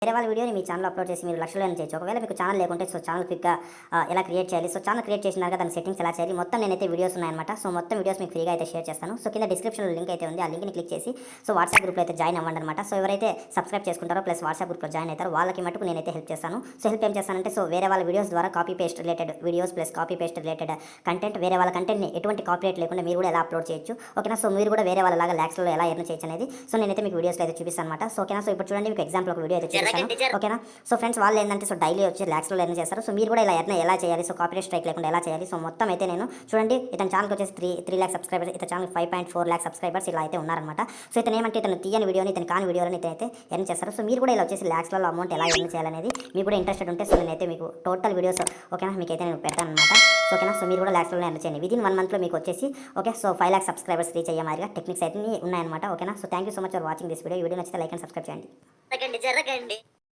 వేరే వాళ్ళ వీడియోని మీ ఛానల్ అప్లోడ్ చేసి మీరు లక్షలు ఎర్న్ చేయొచ్చు. ఒకవేళ మీకు ఛానల్ లేకుంటే ఛానల్ క్విక్‌గా ఎలా క్రియేట్ చేయాలి, ఛానల్ క్రియేట్ చేసినాక దాని సెట్టింగ్స్ ఎలా చేయాలి, మొత్తం నేనైతే వీడియోస్ ఉన్నాయన్నమాట. మొత్తం వీడియోస్ మీకు ఫ్రీగా అయితే షేర్ చేస్తాను. కింద డిస్క్రిప్షన్‌లో లింక్ అయితే ఉంది. ఆ లింక్‌ని క్లిక్ చేసి వాట్సాప్ గ్రూప్‌లో అయితే జాయిన్ అవ్వండన్నమాట. ఎవరైతే సబ్స్క్రైబ్ చేసుకుంటారో ప్లస్ వాట్సాప్ గ్రూప్‌లో జాయిన్ అవుతారో వాళ్ళకి మటుకు నేనైతే హెల్ప్ చేస్తాను. హెల్ప్ ఏం చేస్తానంటే వేరే వాళ్ళ వీడియోస్ ద్వారా copy paste related videos plus copy paste related content వేరే వాళ్ళ కంటెంట్‌ని ఎటువంటి కాపీరైట్ లేకుండా మీరు కూడా ఎలా అప్లోడ్ చేయొచ్చు. ఓకేనా. మీరు కూడా వేరే వాళ్ళలాగా లాక్స్‌లో ఎలా ఎర్న్ చేయొచ్చు అనేది నేనైతే మీకు వీడియోస్‌లో అయితే చూపిస్తాను అన్నమాట. ఓకేనా. ఇప్పుడు చూడండి మీకు ఎగ్జాంపుల్ ఒక వీడియో అయితే చూపిస్తాను. ఓకేనా. ఫ్రెండ్స్ వాళ్ళు ఏంటంటే డైలీ వచ్చి లాక్స్లో ఎర్న్ చేస్తారు. మీరు కూడా ఇలా ఎలా చేయాలి, కాపీరైట్ స్ట్రైక్ లేకుండా ఎలా చేయాలి. మొత్తం అయితే నేను చూడండి ఇతని ఛానల్కి వచ్చేసి 3 లాక్ సబ్స్క్రైబర్స్, ఇతని ఛానల్ 5.4 లాక్ సబ్స్క్రైబర్స్ ఇలా అయితే ఉన్నారనమాట. ఇతను ఏమంటే ఇతను తీయని వీడియోని ఇతను కాని వీడియోని ఇతనైతే ఎర్న్ చేస్తారు. మీరు కూడా ఇలా వచ్చేసి లాక్స్లలో అమౌంట్ ఎలా ఎర్న్ చేయాలనేది మీకు కూడా ఇంట్రెస్టెడ్ ఉంటే నేనైతే మీకు టోటల్ వీడియోస్ ఓకేనా మీకైతే నేను పెడతాను అనమాట. ఓకేనా. మీరు కూడా లాక్స్లో ఎర్న్ చేయండి. విదిన్ 1 మంత్లో మీకు వచ్చేసి ఓకే 5 లాక్ సబ్స్క్రైబర్స్ రీచ్ అయ్యే మాదిరిగా టెక్నిక్స్ అయితే ఉన్నాయన్నమాట. ఓకేనా. Thank you so much for watching this video. నచ్చితే లైక్ అండ్ సబ్స్క్రైబ్ చేయండి. జరగండి.